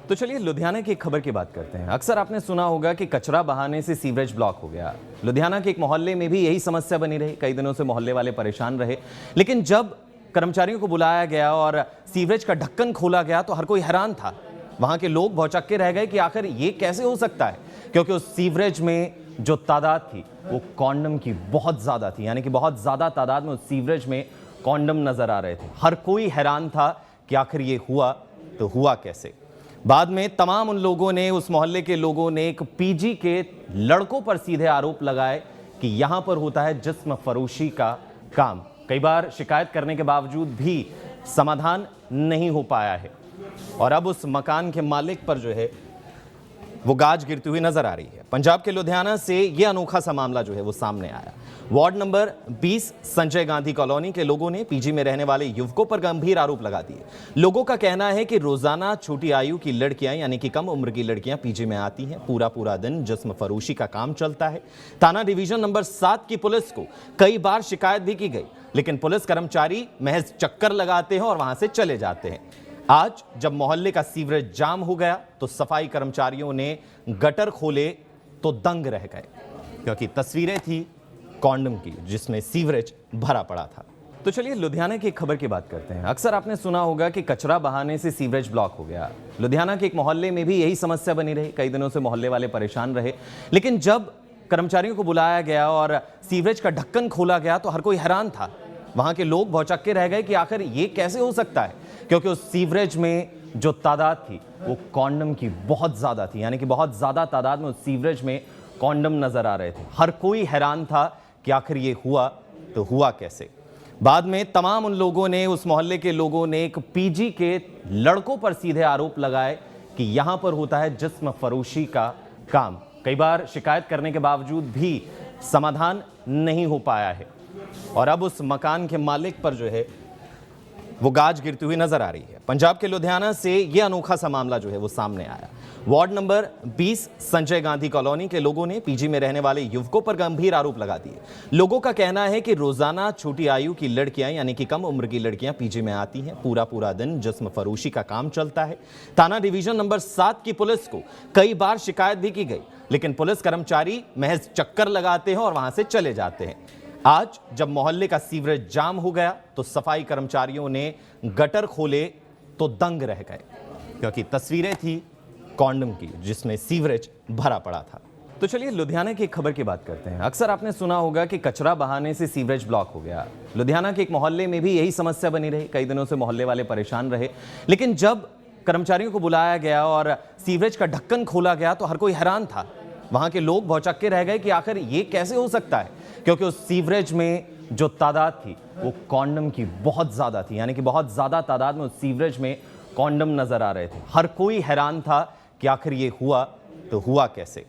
तो चलिए लुधियाना की एक खबर की बात करते हैं। अक्सर आपने सुना होगा कि कचरा बहाने से सीवरेज ब्लॉक हो गया। लुधियाना के एक मोहल्ले में भी यही समस्या बनी रही, कई दिनों से मोहल्ले वाले परेशान रहे। लेकिन जब कर्मचारियों को बुलाया गया और सीवरेज का ढक्कन खोला गया तो हर कोई हैरान था। वहां के लोग भौचक्के रह गए कि आखिर ये कैसे हो सकता है, क्योंकि उस सीवरेज में जो तादाद थी वो कॉन्डम की बहुत ज्यादा थी, यानी कि बहुत ज्यादा तादाद में उस सीवरेज में कॉन्डम नजर आ रहे थे। हर कोई हैरान था कि आखिर ये हुआ तो हुआ कैसे। बाद में तमाम उन लोगों ने, उस मोहल्ले के लोगों ने एक पीजी के लड़कों पर सीधे आरोप लगाए कि यहां पर होता है जिस्म फरोशी का काम। कई बार शिकायत करने के बावजूद भी समाधान नहीं हो पाया है और अब उस मकान के मालिक पर जो है वो गाज गिरती हुई नजर आ रही है। पंजाब के लुधियाना से यह अनोखा सा मामला जो है वो सामने आया। Ward number 20 Sanjay Gandhi colony के लोगों ने पीजी में रहने वाले युवकों पर गंभीर आरोप लगा दिए। लोगों का कहना है कि रोजाना छोटी आयु की लड़कियां, यानी कि कम उम्र की लड़कियां पीजी में आती हैं। पूरा दिन जिस्म फरोशी का काम चलता है। थाना डिवीजन नंबर 7 की पुलिस को कई बार शिकायत भी की गई, लेकिन पुलिस कर्मचारी महज चक्कर लगाते हैं और वहां से चले जाते हैं। आज जब मोहल्ले का सीवरेज जाम हो गया तो सफाई कर्मचारियों ने गटर खोले तो दंग रह गए, क्योंकि तस्वीरें थी कॉन्डम की जिसमें सीवरेज भरा पड़ा था। तो चलिए लुधियाना की एक खबर की बात करते हैं। अक्सर आपने सुना होगा कि कचरा बहाने से सीवरेज ब्लॉक हो गया। लुधियाना के एक मोहल्ले में भी यही समस्या बनी रही, कई दिनों से मोहल्ले वाले परेशान रहे। लेकिन जब कर्मचारियों को बुलाया गया और सीवरेज का ढक्कन खोला गया तो हर कोई हैरान था। वहां के लोग भौचक्के रह गए कि आखिर ये कैसे हो सकता है, क्योंकि उस सीवरेज में जो तादाद थी वो कॉन्डम की बहुत ज्यादा थी, यानी कि बहुत ज्यादा तादाद में उस सीवरेज में कॉन्डम नजर आ रहे थे। हर कोई हैरान था कि आखिर ये हुआ तो हुआ कैसे। बाद में तमाम उन लोगों ने, उस मोहल्ले के लोगों ने एक पीजी के लड़कों पर सीधे आरोप लगाए कि यहां पर होता है जिस्म फरोशी का काम। कई बार शिकायत करने के बावजूद भी समाधान नहीं हो पाया है और अब उस मकान के मालिक पर जो है वो गाज गिरती हुई नजर आ रही है। पंजाब के लुधियाना से यह अनोखा सा मामला जो है वो सामने आया। Ward number 20 Sanjay Gandhi colony के लोगों ने पीजी में रहने वाले युवकों पर गंभीर आरोप लगा दिए। लोगों का कहना है कि रोजाना छोटी आयु की लड़कियां, यानी कि कम उम्र की लड़कियां पीजी में आती हैं। पूरा दिन जिस्म फरोशी का काम चलता है। थाना डिवीजन नंबर 7 की पुलिस को कई बार शिकायत भी की गई, लेकिन पुलिस कर्मचारी महज चक्कर लगाते हैं और वहां से चले जाते हैं। आज जब मोहल्ले का सीवरेज जाम हो गया तो सफाई कर्मचारियों ने गटर खोले तो दंग रह गए, क्योंकि तस्वीरें थी कॉन्डम की जिसमें सीवरेज भरा पड़ा था। तो चलिए लुधियाना की एक खबर की बात करते हैं। अक्सर आपने सुना होगा कि कचरा बहाने से सीवरेज ब्लॉक हो गया। लुधियाना के एक मोहल्ले में भी यही समस्या बनी रही, कई दिनों से मोहल्ले वाले परेशान रहे। लेकिन जब कर्मचारियों को बुलाया गया और सीवरेज का ढक्कन खोला गया तो हर कोई हैरान था। वहां के लोग भौचक्के रह गए कि आखिर ये कैसे हो सकता है, क्योंकि उस सीवरेज में जो तादाद थी वो कॉन्डम की बहुत ज्यादा थी, यानी कि बहुत ज्यादा तादाद में उस सीवरेज में कॉन्डम नजर आ रहे थे। हर कोई हैरान था कि आखिर ये हुआ तो हुआ कैसे।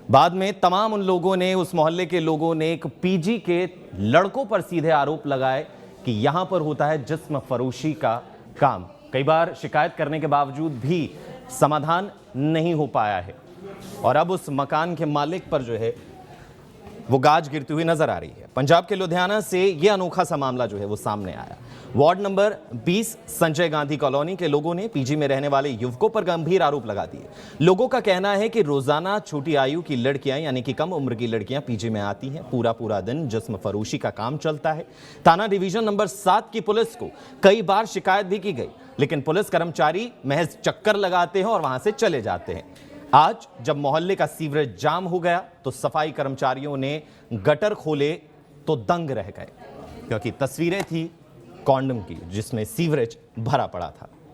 बाद में तमाम उन लोगों ने, उस मोहल्ले के लोगों ने एक पीजी के लड़कों पर सीधे आरोप लगाए कि यहां पर होता है जिस्म फरोशी का काम। कई बार शिकायत करने के बावजूद भी समाधान नहीं हो पाया है और अब उस मकान के मालिक पर जो है वो गाज गिरती हुई नजर आ रही है। पंजाब के लुधियाना से यह अनोखा सा मामला जो है वो सामने आया। Ward number 20 Sanjay Gandhi colony के लोगों ने पीजी में रहने वाले युवकों पर गंभीर आरोप लगा दिए। लोगों का कहना है कि रोजाना छोटी आयु की लड़कियां, यानी कि कम उम्र की लड़कियां पीजी में आती हैं। पूरा दिन जिस्म फरोशी का काम चलता है। थाना डिवीजन नंबर 7 की पुलिस को कई बार शिकायत भी की गई, लेकिन पुलिस कर्मचारी महज चक्कर लगाते हैं और वहां से चले जाते हैं। आज जब मोहल्ले का सीवरेज जाम हो गया तो सफाई कर्मचारियों ने गटर खोले तो दंग रह गए, क्योंकि तस्वीरें थी कॉन्डम की जिसमें सीवरेज भरा पड़ा था।